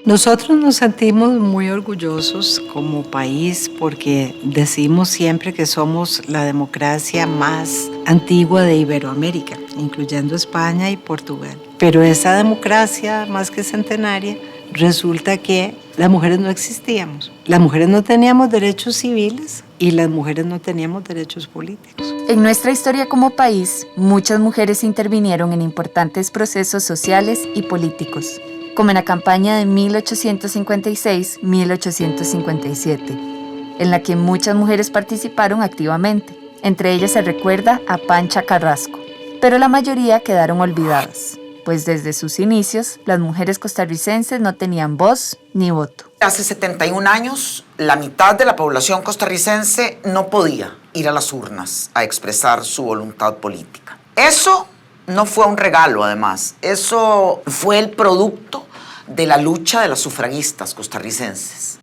Nosotros nos sentimos muy orgullosos como país porque decimos siempre que somos la democracia más antigua de Iberoamérica, incluyendo España y Portugal. Pero esa democracia más que centenaria, resulta que las mujeres no existíamos. Las mujeres no teníamos derechos civiles y las mujeres no teníamos derechos políticos. En nuestra historia como país, muchas mujeres intervinieron en importantes procesos sociales y políticos, como en la campaña de 1856-1857, en la que muchas mujeres participaron activamente. Entre ellas se recuerda a Pancha Carrasco, pero la mayoría quedaron olvidadas, pues desde sus inicios las mujeres costarricenses no tenían voz ni voto. Hace 71 años, la mitad de la población costarricense no podía ir a las urnas a expresar su voluntad política. Eso no fue un regalo, además. Eso fue el producto de la lucha de las sufragistas costarricenses.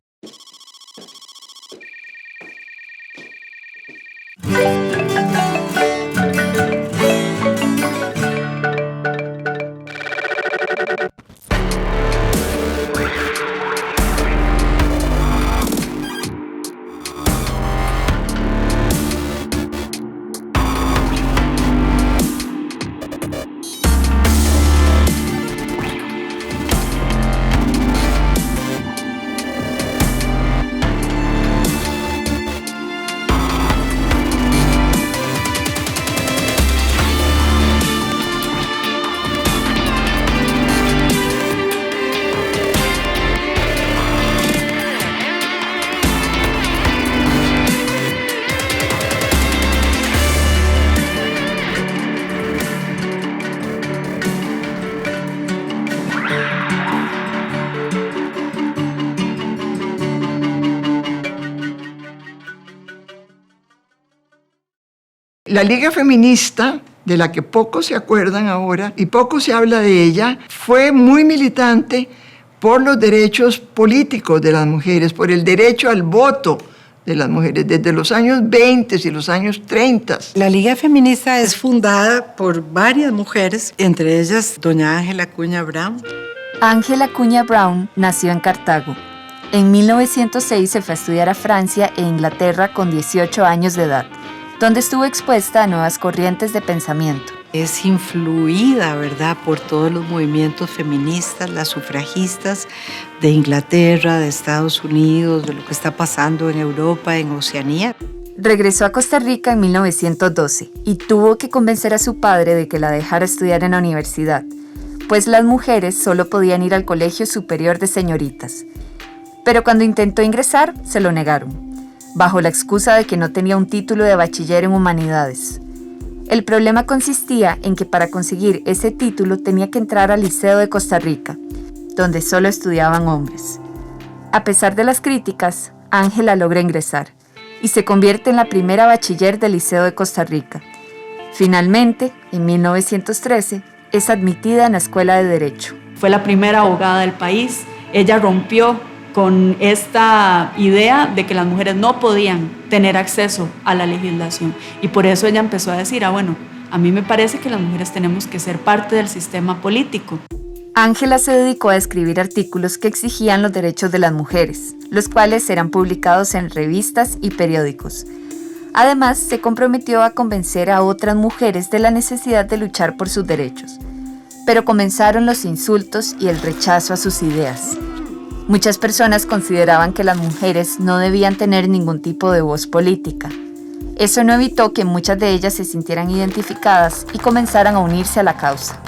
La Liga Feminista, de la que pocos se acuerdan ahora y poco se habla de ella, fue muy militante por los derechos políticos de las mujeres, por el derecho al voto de las mujeres, desde los años 20 y los años 30. La Liga Feminista es fundada por varias mujeres, entre ellas doña Ángela Acuña Brown. Ángela Acuña Brown nació en Cartago. En 1906 se fue a estudiar a Francia e Inglaterra con 18 años de edad, donde estuvo expuesta a nuevas corrientes de pensamiento. Es influida, ¿verdad?, por todos los movimientos feministas, las sufragistas de Inglaterra, de Estados Unidos, de lo que está pasando en Europa, en Oceanía. Regresó a Costa Rica en 1912 y tuvo que convencer a su padre de que la dejara estudiar en la universidad, pues las mujeres solo podían ir al Colegio Superior de Señoritas. Pero cuando intentó ingresar, se lo negaron, bajo la excusa de que no tenía un título de bachiller en humanidades. El problema consistía en que para conseguir ese título tenía que entrar al Liceo de Costa Rica, donde solo estudiaban hombres. A pesar de las críticas, Ángela logra ingresar y se convierte en la primera bachiller del Liceo de Costa Rica. Finalmente, en 1913, es admitida en la Escuela de Derecho. Fue la primera abogada del país. Ella rompió con esta idea de que las mujeres no podían tener acceso a la legislación. Y por eso ella empezó a decir, bueno, a mí me parece que las mujeres tenemos que ser parte del sistema político. Ángela se dedicó a escribir artículos que exigían los derechos de las mujeres, los cuales eran publicados en revistas y periódicos. Además, se comprometió a convencer a otras mujeres de la necesidad de luchar por sus derechos. Pero comenzaron los insultos y el rechazo a sus ideas. Muchas personas consideraban que las mujeres no debían tener ningún tipo de voz política. Eso no evitó que muchas de ellas se sintieran identificadas y comenzaran a unirse a la causa.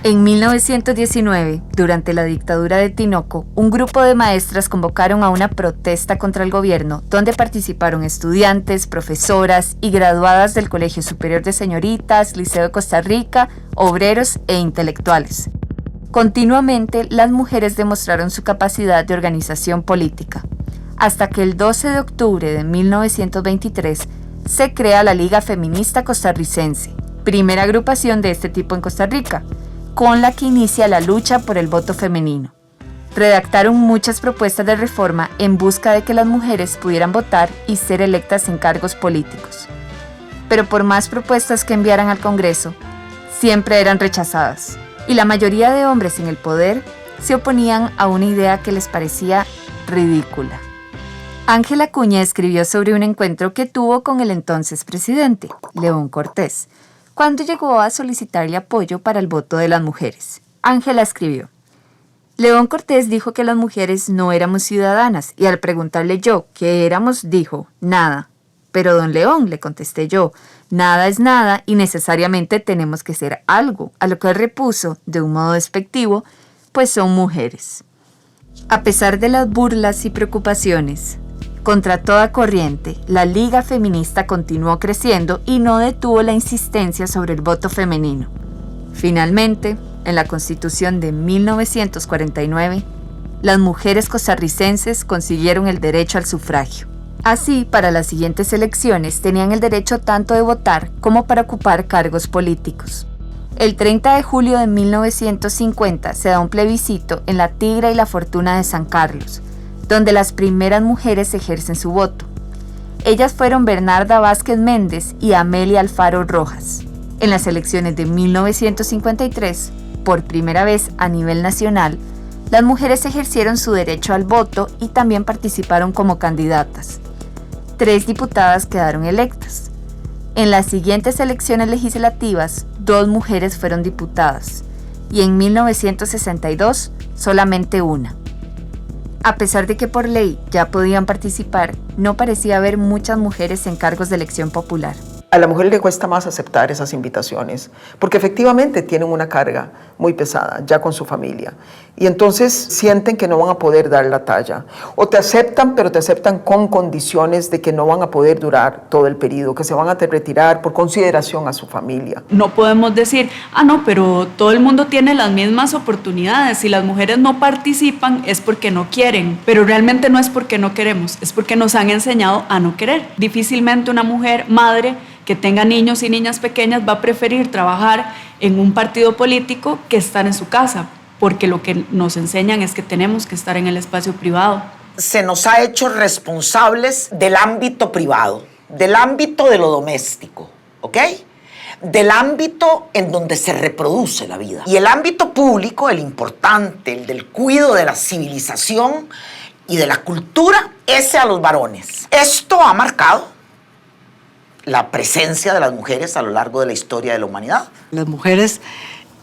En 1919, durante la dictadura de Tinoco, un grupo de maestras convocaron a una protesta contra el gobierno, donde participaron estudiantes, profesoras y graduadas del Colegio Superior de Señoritas, Liceo de Costa Rica, obreros e intelectuales. Continuamente, las mujeres demostraron su capacidad de organización política, hasta que el 12 de octubre de 1923 se crea la Liga Feminista Costarricense, primera agrupación de este tipo en Costa Rica, con la que inicia la lucha por el voto femenino. Redactaron muchas propuestas de reforma en busca de que las mujeres pudieran votar y ser electas en cargos políticos. Pero por más propuestas que enviaran al Congreso, siempre eran rechazadas. Y la mayoría de hombres en el poder se oponían a una idea que les parecía ridícula. Ángel Acuña escribió sobre un encuentro que tuvo con el entonces presidente, León Cortés, cuando llegó a solicitarle apoyo para el voto de las mujeres. Ángela escribió: León Cortés dijo que las mujeres no éramos ciudadanas y al preguntarle yo qué éramos, dijo, nada. Pero don León, le contesté yo, nada es nada y necesariamente tenemos que ser algo, a lo que él repuso, de un modo despectivo, pues son mujeres. A pesar de las burlas y preocupaciones, contra toda corriente, la Liga Feminista continuó creciendo y no detuvo la insistencia sobre el voto femenino. Finalmente, en la Constitución de 1949, las mujeres costarricenses consiguieron el derecho al sufragio. Así, para las siguientes elecciones tenían el derecho tanto de votar como para ocupar cargos políticos. El 30 de julio de 1950 se da un plebiscito en La Tigra y La Fortuna de San Carlos, donde las primeras mujeres ejercen su voto. Ellas fueron Bernarda Vázquez Méndez y Amelia Alfaro Rojas. En las elecciones de 1953, por primera vez a nivel nacional, las mujeres ejercieron su derecho al voto y también participaron como candidatas. 3 diputadas quedaron electas. En las siguientes elecciones legislativas, 2 mujeres fueron diputadas y en 1962 solamente una. A pesar de que por ley ya podían participar, no parecía haber muchas mujeres en cargos de elección popular. A la mujer le cuesta más aceptar esas invitaciones, porque efectivamente tienen una carga muy pesada, ya con su familia. Y entonces sienten que no van a poder dar la talla. O te aceptan, pero te aceptan con condiciones de que no van a poder durar todo el periodo, que se van a retirar por consideración a su familia. No podemos decir, no, pero todo el mundo tiene las mismas oportunidades. Si las mujeres no participan es porque no quieren, pero realmente no es porque no queremos, es porque nos han enseñado a no querer. Difícilmente una mujer madre que tenga niños y niñas pequeñas va a preferir trabajar en un partido político que estar en su casa, porque lo que nos enseñan es que tenemos que estar en el espacio privado. Se nos ha hecho responsables del ámbito privado, del ámbito de lo doméstico, ¿ok? Del ámbito en donde se reproduce la vida. Y el ámbito público, el importante, el del cuidado de la civilización y de la cultura, ese a los varones. Esto ha marcado la presencia de las mujeres a lo largo de la historia de la humanidad. Las mujeres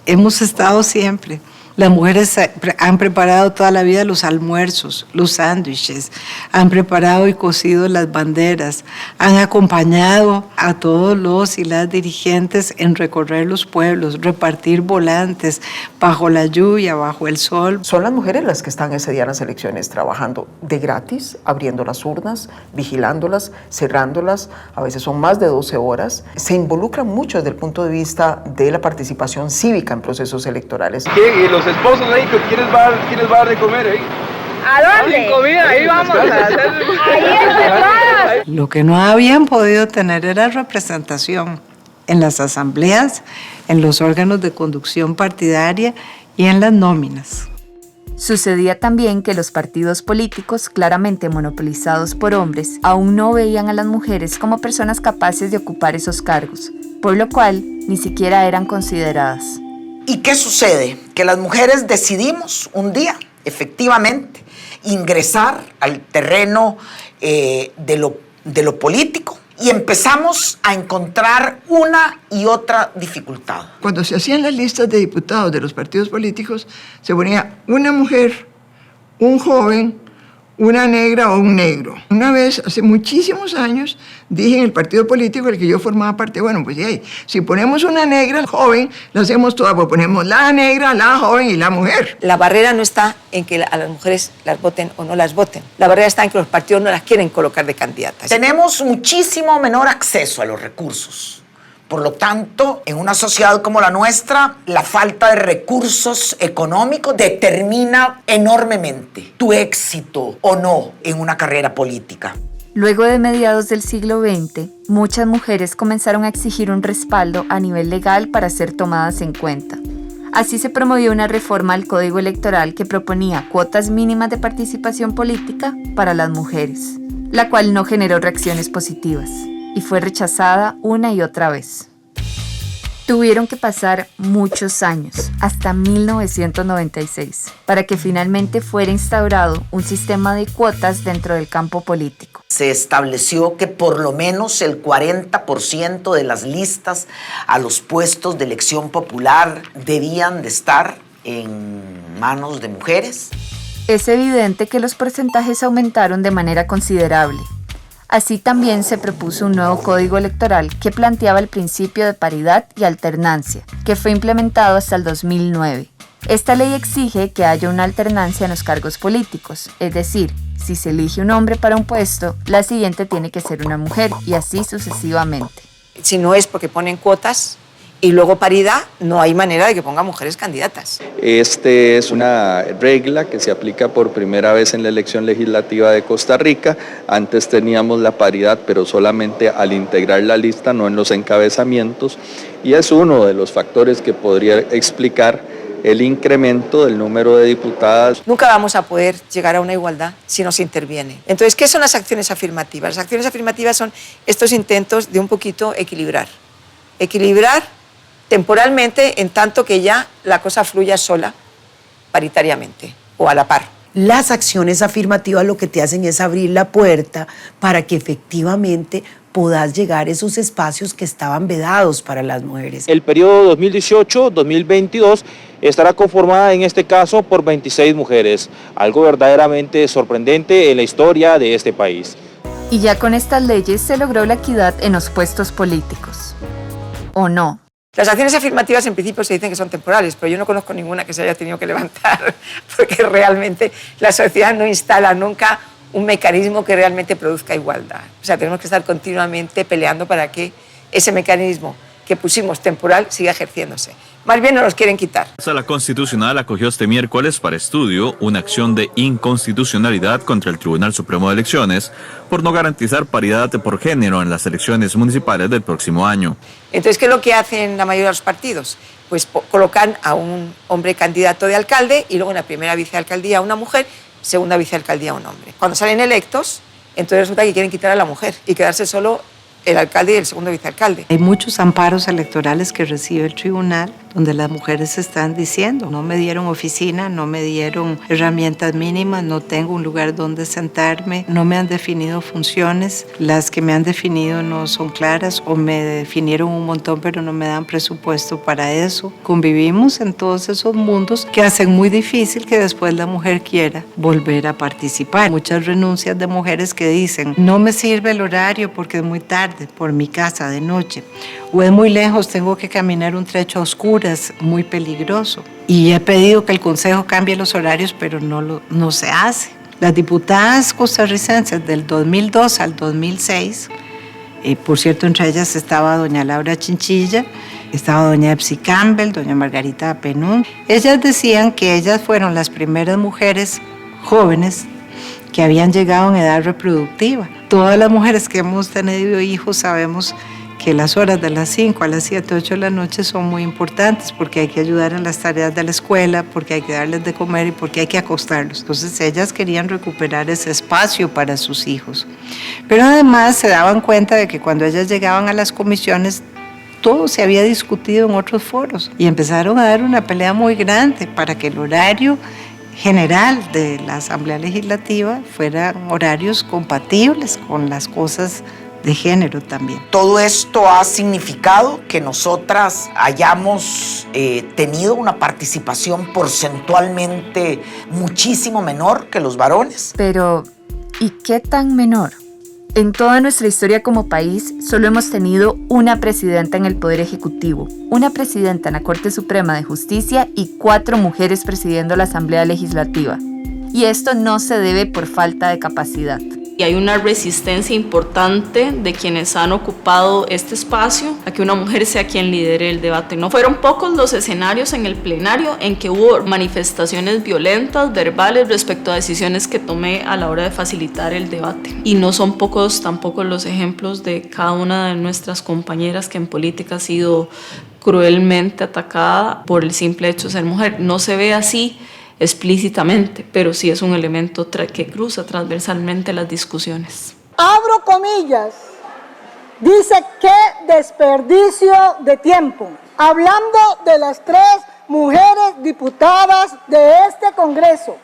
hemos estado siempre. Las mujeres han preparado toda la vida los almuerzos, los sándwiches, han preparado y cosido las banderas, han acompañado a todos los y las dirigentes en recorrer los pueblos, repartir volantes bajo la lluvia, bajo el sol. Son las mujeres las que están ese día en las elecciones trabajando de gratis, abriendo las urnas, vigilándolas, cerrándolas, a veces son más de 12 horas. Se involucran mucho desde el punto de vista de la participación cívica en procesos electorales. ¿Qué? ¿Y los esposos ahí? ¿Quiénes va a dar de comer ahí? ¿A dónde? Comida, ahí vamos a hacer... Lo que no habían podido tener era representación en las asambleas, en los órganos de conducción partidaria y en las nóminas. Sucedía también que los partidos políticos, claramente monopolizados por hombres, aún no veían a las mujeres como personas capaces de ocupar esos cargos, por lo cual ni siquiera eran consideradas. ¿Y qué sucede? Que las mujeres decidimos un día, efectivamente, ingresar al terreno de lo político y empezamos a encontrar una y otra dificultad. Cuando se hacían las listas de diputados de los partidos políticos, se ponía una mujer, un joven, una negra o un negro. Una vez, hace muchísimos años, dije en el partido político del que yo formaba parte, bueno, pues si ponemos una negra joven, la hacemos toda, pues ponemos la negra, la joven y la mujer. La barrera no está en que a las mujeres las voten o no las voten. La barrera está en que los partidos no las quieren colocar de candidatas. Tenemos muchísimo menor acceso a los recursos. Por lo tanto, en una sociedad como la nuestra, la falta de recursos económicos determina enormemente tu éxito o no en una carrera política. Luego de mediados del siglo XX, muchas mujeres comenzaron a exigir un respaldo a nivel legal para ser tomadas en cuenta. Así se promovió una reforma al Código Electoral que proponía cuotas mínimas de participación política para las mujeres, la cual no generó reacciones positivas y fue rechazada una y otra vez. Tuvieron que pasar muchos años, hasta 1996, para que finalmente fuera instaurado un sistema de cuotas dentro del campo político. Se estableció que por lo menos el 40% de las listas a los puestos de elección popular debían de estar en manos de mujeres. Es evidente que los porcentajes aumentaron de manera considerable. Así también se propuso un nuevo código electoral que planteaba el principio de paridad y alternancia, que fue implementado hasta el 2009. Esta ley exige que haya una alternancia en los cargos políticos, es decir, si se elige un hombre para un puesto, la siguiente tiene que ser una mujer y así sucesivamente. Si no es porque ponen cuotas y luego paridad, no hay manera de que pongan mujeres candidatas. Esta es una regla que se aplica por primera vez en la elección legislativa de Costa Rica. Antes teníamos la paridad, pero solamente al integrar la lista, no en los encabezamientos, y es uno de los factores que podría explicar el incremento del número de diputadas. Nunca vamos a poder llegar a una igualdad si no se interviene. Entonces, ¿qué son las acciones afirmativas? Las acciones afirmativas son estos intentos de un poquito equilibrar temporalmente, en tanto que ya la cosa fluya sola, paritariamente o a la par. Las acciones afirmativas lo que te hacen es abrir la puerta para que efectivamente puedas llegar a esos espacios que estaban vedados para las mujeres. El periodo 2018-2022 estará conformada en este caso por 26 mujeres, algo verdaderamente sorprendente en la historia de este país. Y ya con estas leyes se logró la equidad en los puestos políticos. ¿O no? Las acciones afirmativas en principio se dicen que son temporales, pero yo no conozco ninguna que se haya tenido que levantar, porque realmente la sociedad no instala nunca un mecanismo que realmente produzca igualdad. O sea, tenemos que estar continuamente peleando para que ese mecanismo que pusimos temporal siga ejerciéndose. Más bien nos los quieren quitar. La Sala Constitucional acogió este miércoles para estudio una acción de inconstitucionalidad contra el Tribunal Supremo de Elecciones por no garantizar paridad por género en las elecciones municipales del próximo año. Entonces, ¿qué es lo que hacen la mayoría de los partidos? Pues colocan a un hombre candidato de alcalde y luego en la primera vicealcaldía una mujer, segunda vicealcaldía un hombre. Cuando salen electos, entonces resulta que quieren quitar a la mujer y quedarse solo el alcalde y el segundo vicealcalde. Hay muchos amparos electorales que recibe el tribunal donde las mujeres están diciendo, no me dieron oficina, no me dieron herramientas mínimas, no tengo un lugar donde sentarme, no me han definido funciones, las que me han definido no son claras o me definieron un montón pero no me dan presupuesto para eso. Convivimos en todos esos mundos que hacen muy difícil que después la mujer quiera volver a participar. Muchas renuncias de mujeres que dicen, no me sirve el horario porque es muy tarde, por mi casa de noche, o es muy lejos, tengo que caminar un trecho a oscuras, muy peligroso. Y he pedido que el Consejo cambie los horarios, pero no se hace. Las diputadas costarricenses del 2002 al 2006, por cierto, entre ellas estaba doña Laura Chinchilla, estaba doña Epsi Campbell, doña Margarita Penún. Ellas decían que ellas fueron las primeras mujeres jóvenes que habían llegado en edad reproductiva. Todas las mujeres que hemos tenido hijos sabemos que las horas de las 5 a las 7, 8 de la noche son muy importantes porque hay que ayudar en las tareas de la escuela, porque hay que darles de comer y porque hay que acostarlos. Entonces ellas querían recuperar ese espacio para sus hijos. Pero además se daban cuenta de que cuando ellas llegaban a las comisiones, todo se había discutido en otros foros y empezaron a dar una pelea muy grande para que el horario general de la Asamblea Legislativa fueran horarios compatibles con las cosas de género también. Todo esto ha significado que nosotras hayamos tenido una participación porcentualmente muchísimo menor que los varones. Pero, ¿y qué tan menor? En toda nuestra historia como país, solo hemos tenido una presidenta en el Poder Ejecutivo, una presidenta en la Corte Suprema de Justicia y 4 mujeres presidiendo la Asamblea Legislativa. Y esto no se debe por falta de capacidad. Y hay una resistencia importante de quienes han ocupado este espacio a que una mujer sea quien lidere el debate. No fueron pocos los escenarios en el plenario en que hubo manifestaciones violentas, verbales, respecto a decisiones que tomé a la hora de facilitar el debate. Y no son pocos tampoco los ejemplos de cada una de nuestras compañeras que en política ha sido cruelmente atacada por el simple hecho de ser mujer. No se ve así explícitamente, pero sí es un elemento que cruza transversalmente las discusiones. Abro comillas, dice qué desperdicio de tiempo. hablando de las 3 mujeres diputadas de este Congreso.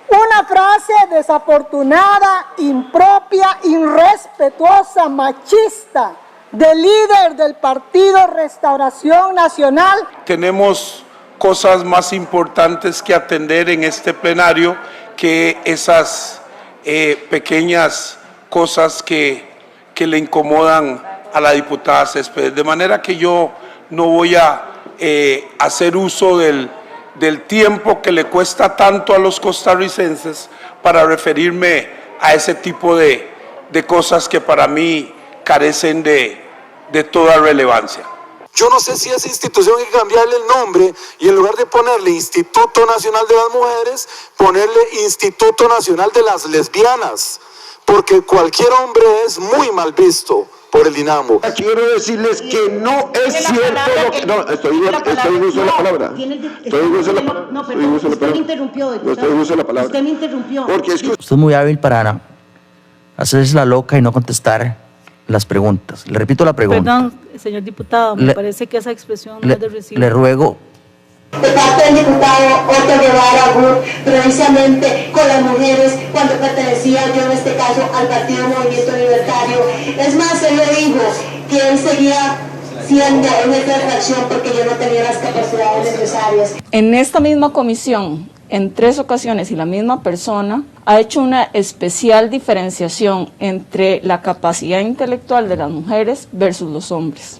Una frase desafortunada, impropia, irrespetuosa, machista, del líder del Partido Restauración Nacional. Tenemos cosas más importantes que atender en este plenario que esas pequeñas cosas que le incomodan a la diputada Céspedes. De manera que yo no voy a hacer uso del tiempo que le cuesta tanto a los costarricenses para referirme a ese tipo de cosas que para mí carecen de toda relevancia. Yo no sé si a esa institución hay que cambiarle el nombre y en lugar de ponerle Instituto Nacional de las Mujeres, ponerle Instituto Nacional de las Lesbianas, porque cualquier hombre es muy mal visto por el Dinamo. Quiero decirles que no es cierto lo que... No, estoy en uso de la palabra. Estoy en uso de la palabra. No, perdón, usted me interrumpió. No estoy en uso de la palabra. Usted me interrumpió. Porque es que... Usted es muy hábil para hacerse la loca y no contestar las preguntas. Le repito la pregunta. Perdón, señor diputado, me parece que esa expresión no es de recibo. Le ruego... De parte del diputado Otto Guevara Wood, precisamente con las mujeres, cuando pertenecía yo en este caso al Partido Movimiento Libertario. Es más, él le dijo que él seguía siendo en esta fracción porque yo no tenía las capacidades necesarias. En esta misma comisión, en 3 ocasiones, y la misma persona ha hecho una especial diferenciación entre la capacidad intelectual de las mujeres versus los hombres,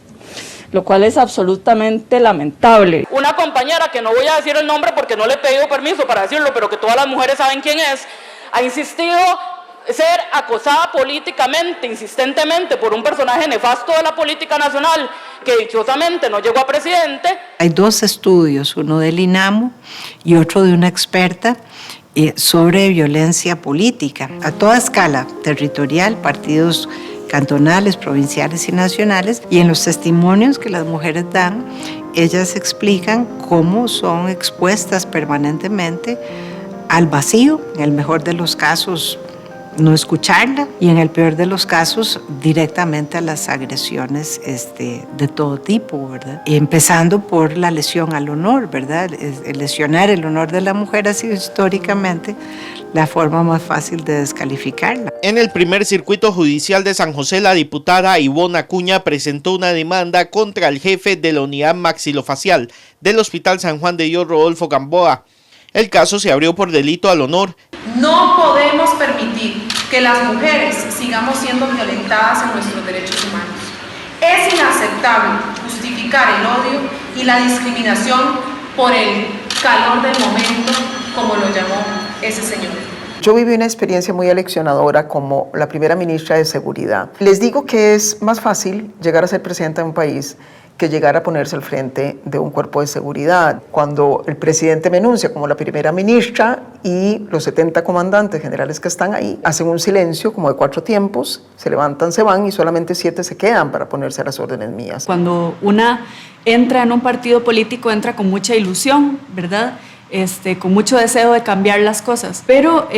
lo cual es absolutamente lamentable. Una compañera, que no voy a decir el nombre porque no le he pedido permiso para decirlo, pero que todas las mujeres saben quién es, ha insistido ser acosada políticamente, insistentemente, por un personaje nefasto de la política nacional, que dichosamente no llegó a presidente. Hay 2 estudios, uno del INAMO y otro de una experta sobre violencia política, a toda escala, territorial, partidos cantonales, provinciales y nacionales, y en los testimonios que las mujeres dan, ellas explican cómo son expuestas permanentemente al vacío, en el mejor de los casos no escucharla, y en el peor de los casos directamente a las agresiones de todo tipo, ¿verdad? Empezando por la lesión al honor, ¿verdad? Lesionar el honor de la mujer ha sido históricamente la forma más fácil de descalificarla. En el primer circuito judicial de San José, la diputada Ivonne Acuña presentó una demanda contra el jefe de la unidad maxilofacial del Hospital San Juan de Dios, Rodolfo Gamboa. El caso se abrió por delito al honor. No podemos permitir que las mujeres sigamos siendo violentadas en nuestros derechos humanos. Es inaceptable justificar el odio y la discriminación por el calor del momento, como lo llamó ese señor. Yo viví una experiencia muy aleccionadora como la primera ministra de Seguridad. Les digo que es más fácil llegar a ser presidenta de un país que llegar a ponerse al frente de un cuerpo de seguridad. Cuando el presidente me enuncia como la primera ministra y los 70 comandantes generales que están ahí hacen un silencio como de 4 tiempos, se levantan, se van y solamente 7 se quedan para ponerse a las órdenes mías. Cuando una entra en un partido político, entra con mucha ilusión, ¿verdad? Con mucho deseo de cambiar las cosas. Pero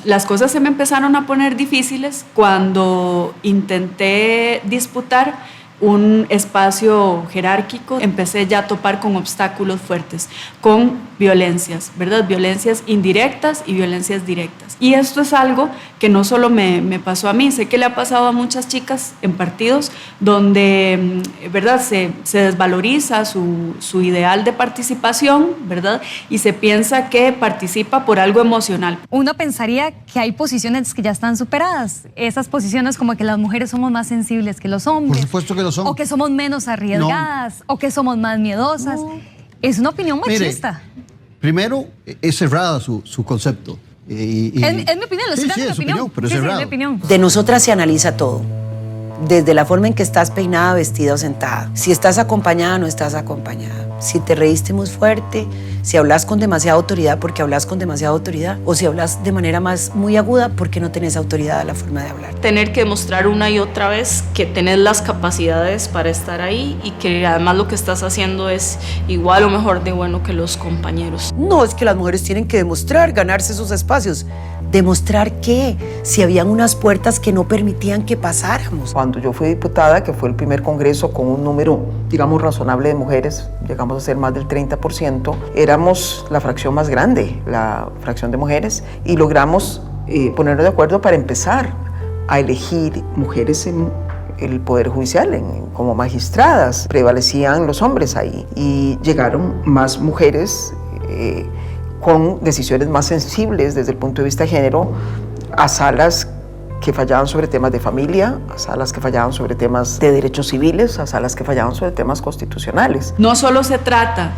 las cosas se me empezaron a poner difíciles cuando intenté disputar un espacio jerárquico. Empecé ya a topar con obstáculos fuertes, con violencias, ¿verdad? Violencias indirectas y violencias directas. Y esto es algo que no solo me pasó a mí, sé que le ha pasado a muchas chicas en partidos donde, ¿verdad? Se desvaloriza su ideal de participación, ¿verdad? Y se piensa que participa por algo emocional. Uno pensaría que hay posiciones que ya están superadas. Esas posiciones como que las mujeres somos más sensibles que los hombres. Por supuesto que lo son. O que somos menos arriesgadas, o que somos más miedosas. No. Es una opinión machista. Mire, primero, es cerrada su concepto. Es mi opinión, lo estoy dando mi opinión. Pero es cerrado. mi opinión. De nosotras se analiza todo. Desde la forma en que estás peinada, vestida o sentada. Si estás acompañada o no estás acompañada. Si te reíste muy fuerte, si hablas con demasiada autoridad porque hablas con demasiada autoridad, o si hablas de manera muy aguda porque no tenés autoridad a la forma de hablar. Tener que demostrar una y otra vez que tenés las capacidades para estar ahí y que además lo que estás haciendo es igual o mejor de bueno que los compañeros. No es que las mujeres tienen que demostrar, ganarse sus espacios. demostrar que si habían unas puertas que no permitían que pasáramos. Cuando yo fui diputada, que fue el primer congreso con un número, digamos, razonable de mujeres, llegamos a ser más del 30%, éramos la fracción más grande, la fracción de mujeres, y logramos ponernos de acuerdo para empezar a elegir mujeres en el Poder Judicial, como magistradas. Prevalecían los hombres ahí y llegaron más mujeres con decisiones más sensibles desde el punto de vista de género a salas que fallaban sobre temas de familia, a salas que fallaban sobre temas de derechos civiles, a salas que fallaban sobre temas constitucionales. No solo se trata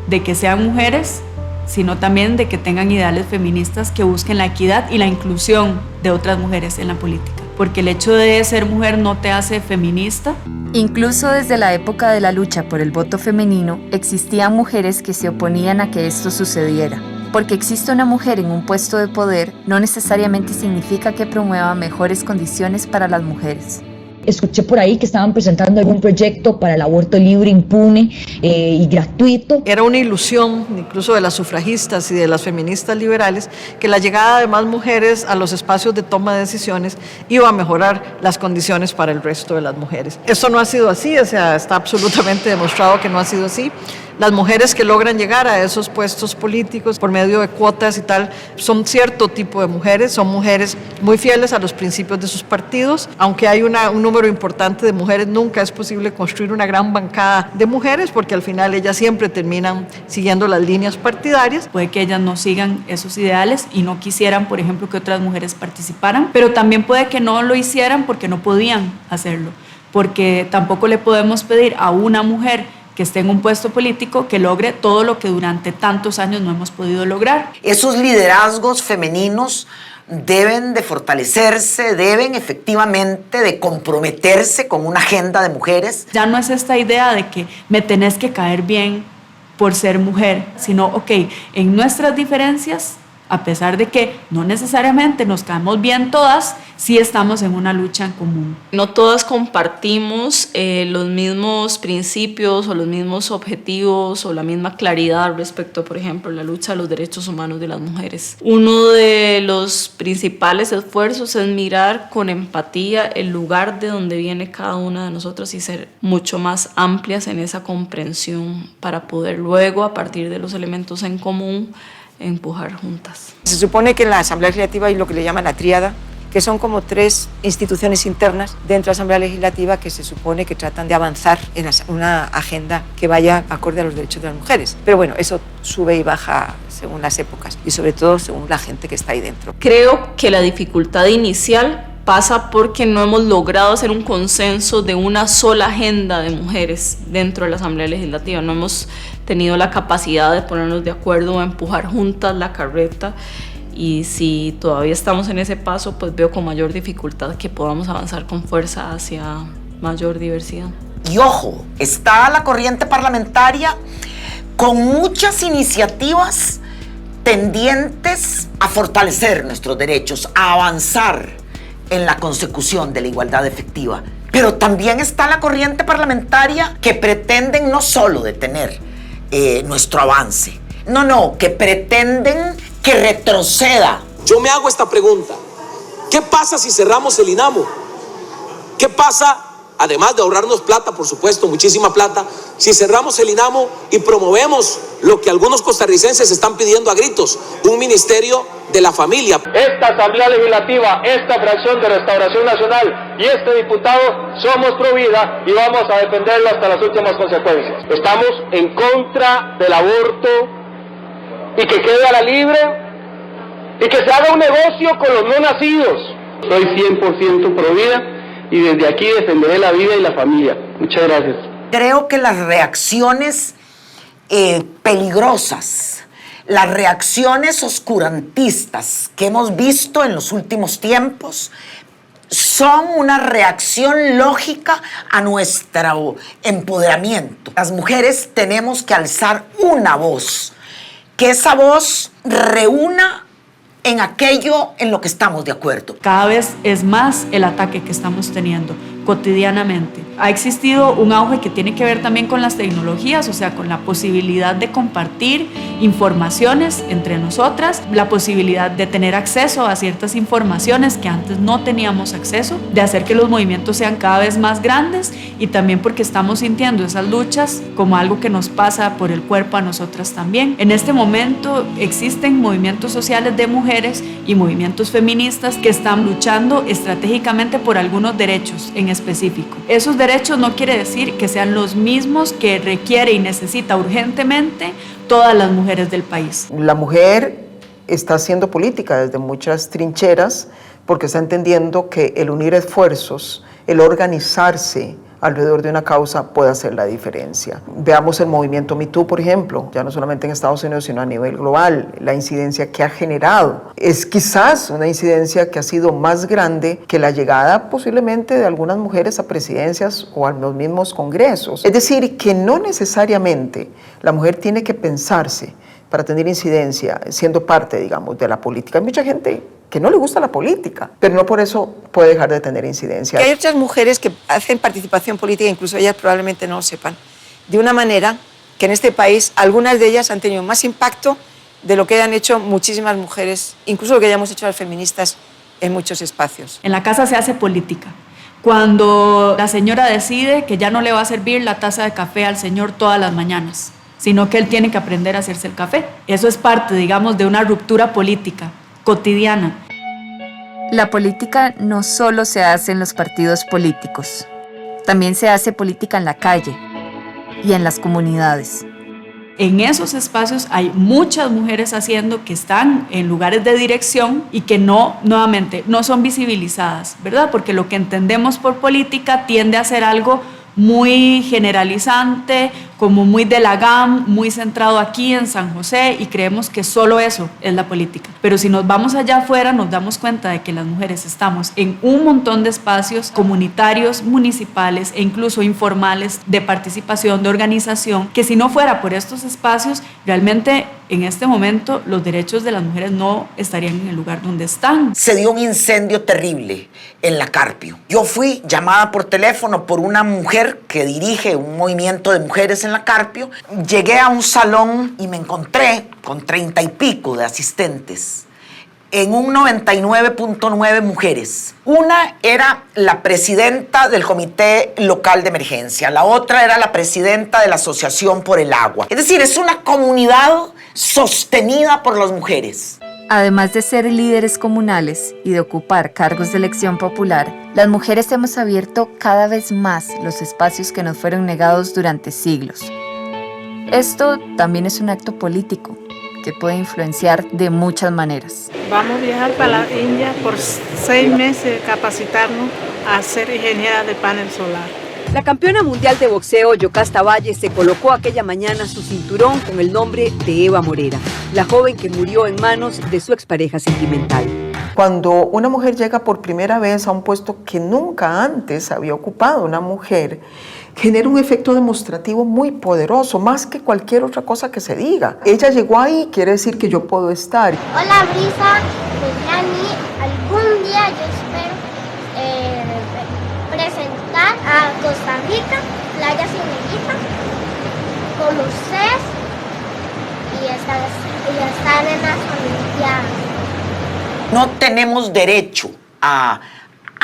de que sean mujeres, sino también de que tengan ideales feministas que busquen la equidad y la inclusión de otras mujeres en la política. Porque el hecho de ser mujer no te hace feminista. Incluso desde la época de la lucha por el voto femenino, existían mujeres que se oponían a que esto sucediera. Porque existe una mujer en un puesto de poder, no necesariamente significa que promueva mejores condiciones para las mujeres. Escuché por ahí que estaban presentando algún proyecto para el aborto libre, impune y gratuito. Era una ilusión, incluso de las sufragistas y de las feministas liberales, que la llegada de más mujeres a los espacios de toma de decisiones iba a mejorar las condiciones para el resto de las mujeres. Eso no ha sido así, o sea, está absolutamente demostrado que no ha sido así. Las mujeres que logran llegar a esos puestos políticos por medio de cuotas y tal, son cierto tipo de mujeres, son mujeres muy fieles a los principios de sus partidos. Aunque hay un número importante de mujeres, nunca es posible construir una gran bancada de mujeres porque al final ellas siempre terminan siguiendo las líneas partidarias. Puede que ellas no sigan esos ideales y no quisieran, por ejemplo, que otras mujeres participaran, pero también puede que no lo hicieran porque no podían hacerlo, porque tampoco le podemos pedir a una mujer que esté en un puesto político que logre todo lo que durante tantos años no hemos podido lograr. Esos liderazgos femeninos deben de fortalecerse, deben efectivamente de comprometerse con una agenda de mujeres. Ya no es esta idea de que me tenés que caer bien por ser mujer, sino, ok, en nuestras diferencias, a pesar de que no necesariamente nos caemos bien todas, sí estamos en una lucha en común. No todas compartimos los mismos principios o los mismos objetivos o la misma claridad respecto, por ejemplo, a la lucha de los derechos humanos de las mujeres. Uno de los principales esfuerzos es mirar con empatía el lugar de donde viene cada una de nosotros y ser mucho más amplias en esa comprensión para poder luego, a partir de los elementos en común, empujar juntas. Se supone que en la Asamblea Legislativa hay lo que le llaman la tríada, que son como 3 instituciones internas dentro de la Asamblea Legislativa que se supone que tratan de avanzar en una agenda que vaya acorde a los derechos de las mujeres. Pero bueno, eso sube y baja según las épocas y sobre todo según la gente que está ahí dentro. Creo que la dificultad inicial pasa porque no hemos logrado hacer un consenso de una sola agenda de mujeres dentro de la Asamblea Legislativa. No hemos tenido la capacidad de ponernos de acuerdo o empujar juntas la carreta, y si todavía estamos en ese paso, pues veo con mayor dificultad que podamos avanzar con fuerza hacia mayor diversidad. Y ojo, está la corriente parlamentaria con muchas iniciativas tendientes a fortalecer nuestros derechos, a avanzar en la consecución de la igualdad efectiva. Pero también está la corriente parlamentaria que pretenden no solo detener nuestro avance, no, que pretenden que retroceda. Yo me hago esta pregunta: ¿qué pasa si cerramos el INAMO? ¿Qué pasa, además de ahorrarnos plata, por supuesto, muchísima plata, si cerramos el INAMO y promovemos lo que algunos costarricenses están pidiendo a gritos, un ministerio de la familia? Esta Asamblea Legislativa, esta fracción de Restauración Nacional y este diputado somos pro vida y vamos a defenderlo hasta las últimas consecuencias. Estamos en contra del aborto y que quede a la libre y que se haga un negocio con los no nacidos. Soy 100% pro vida y desde aquí defenderé la vida y la familia. Muchas gracias. Creo que las reacciones peligrosas, las reacciones oscurantistas que hemos visto en los últimos tiempos son una reacción lógica a nuestro empoderamiento. Las mujeres tenemos que alzar una voz, que esa voz reúna en aquello en lo que estamos de acuerdo. Cada vez es más el ataque que estamos teniendo cotidianamente Ha existido un auge que tiene que ver también con las tecnologías, o sea, con la posibilidad de compartir informaciones entre nosotras, la posibilidad de tener acceso a ciertas informaciones que antes no teníamos acceso, de hacer que los movimientos sean cada vez más grandes y también porque estamos sintiendo esas luchas como algo que nos pasa por el cuerpo a nosotras también. En este momento existen movimientos sociales de mujeres y movimientos feministas que están luchando estratégicamente por algunos derechos en específico. Esos derechos no quiere decir que sean los mismos que requiere y necesita urgentemente todas las mujeres del país. La mujer está haciendo política desde muchas trincheras porque está entendiendo que el unir esfuerzos, el organizarse alrededor de una causa puede hacer la diferencia. Veamos el movimiento Me Too, por ejemplo, ya no solamente en Estados Unidos, sino a nivel global, la incidencia que ha generado. Es quizás una incidencia que ha sido más grande que la llegada posiblemente de algunas mujeres a presidencias o a los mismos congresos. Es decir, que no necesariamente la mujer tiene que pensarse para tener incidencia siendo parte, digamos, de la política. Hay mucha gente que no le gusta la política, pero no por eso puede dejar de tener incidencia. Hay otras mujeres que hacen participación política, incluso ellas probablemente no lo sepan, de una manera que en este país algunas de ellas han tenido más impacto de lo que hayan hecho muchísimas mujeres, incluso lo que hayamos hecho las feministas en muchos espacios. En la casa se hace política. Cuando la señora decide que ya no le va a servir la taza de café al señor todas las mañanas, sino que él tiene que aprender a hacerse el café. Eso es parte, digamos, de una ruptura política cotidiana. La política no solo se hace en los partidos políticos, también se hace política en la calle y en las comunidades. En esos espacios hay muchas mujeres haciendo que están en lugares de dirección y que nuevamente, no son visibilizadas, ¿verdad? Porque lo que entendemos por política tiende a ser algo muy generalizante, como muy de la GAM, muy centrado aquí en San José, y creemos que solo eso es la política. Pero si nos vamos allá afuera, nos damos cuenta de que las mujeres estamos en un montón de espacios comunitarios, municipales e incluso informales de participación, de organización, que si no fuera por estos espacios, realmente en este momento los derechos de las mujeres no estarían en el lugar donde están. Se dio un incendio terrible en la Carpio. Yo fui llamada por teléfono por una mujer que dirige un movimiento de mujeres en la Carpio. Llegué a un salón y me encontré con 30 y pico de asistentes. En un 99.9 mujeres. Una era la presidenta del Comité Local de Emergencia, la otra era la presidenta de la Asociación por el Agua. Es decir, es una comunidad sostenida por las mujeres. Además de ser líderes comunales y de ocupar cargos de elección popular, las mujeres hemos abierto cada vez más los espacios que nos fueron negados durante siglos. Esto también es un acto político que puede influenciar de muchas maneras. Vamos a viajar para la India por 6 meses, capacitarnos a ser ingeniera de panel solar. La campeona mundial de boxeo, Yocasta Valle, se colocó aquella mañana su cinturón con el nombre de Eva Morera, la joven que murió en manos de su expareja sentimental. Cuando una mujer llega por primera vez a un puesto que nunca antes había ocupado una mujer, genera un efecto demostrativo muy poderoso, más que cualquier otra cosa que se diga. Ella llegó ahí, quiere decir que yo puedo estar. Hola Brisa, Dani, algún día yo espero presentar a Costa Rica, Playa Cieneguita, como CES y estar en las Olimpiadas. No tenemos derecho a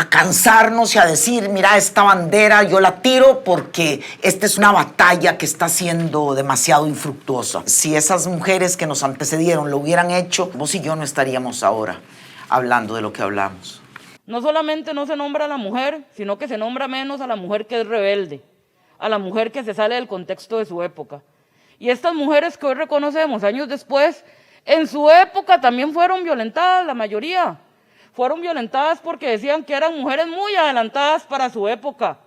cansarnos y a decir, mira, esta bandera yo la tiro porque esta es una batalla que está siendo demasiado infructuosa. Si esas mujeres que nos antecedieron lo hubieran hecho, vos y yo no estaríamos ahora hablando de lo que hablamos. No solamente no se nombra a la mujer, sino que se nombra menos a la mujer que es rebelde, a la mujer que se sale del contexto de su época. Y estas mujeres que hoy reconocemos años después, en su época también fueron violentadas, la mayoría. Fueron violentadas porque decían que eran mujeres muy adelantadas para su época,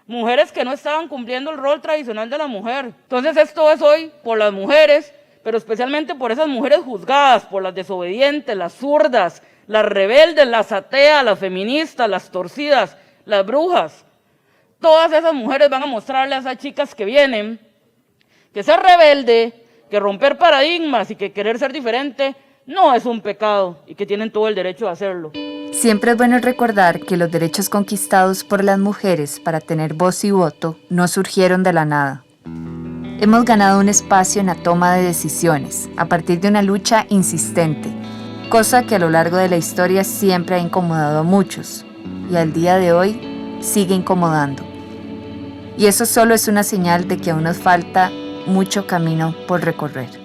mujeres que no estaban cumpliendo el rol tradicional de la mujer. Entonces esto es hoy por las mujeres, pero especialmente por esas mujeres juzgadas, por las desobedientes, las zurdas, las rebeldes, las ateas, las feministas, las torcidas, las brujas. Todas esas mujeres van a mostrarle a esas chicas que vienen que ser rebelde, que romper paradigmas y que querer ser diferente no es un pecado y que tienen todo el derecho de hacerlo. Siempre es bueno recordar que los derechos conquistados por las mujeres para tener voz y voto no surgieron de la nada. Hemos ganado un espacio en la toma de decisiones a partir de una lucha insistente, cosa que a lo largo de la historia siempre ha incomodado a muchos y al día de hoy sigue incomodando. Y eso solo es una señal de que aún nos falta mucho camino por recorrer.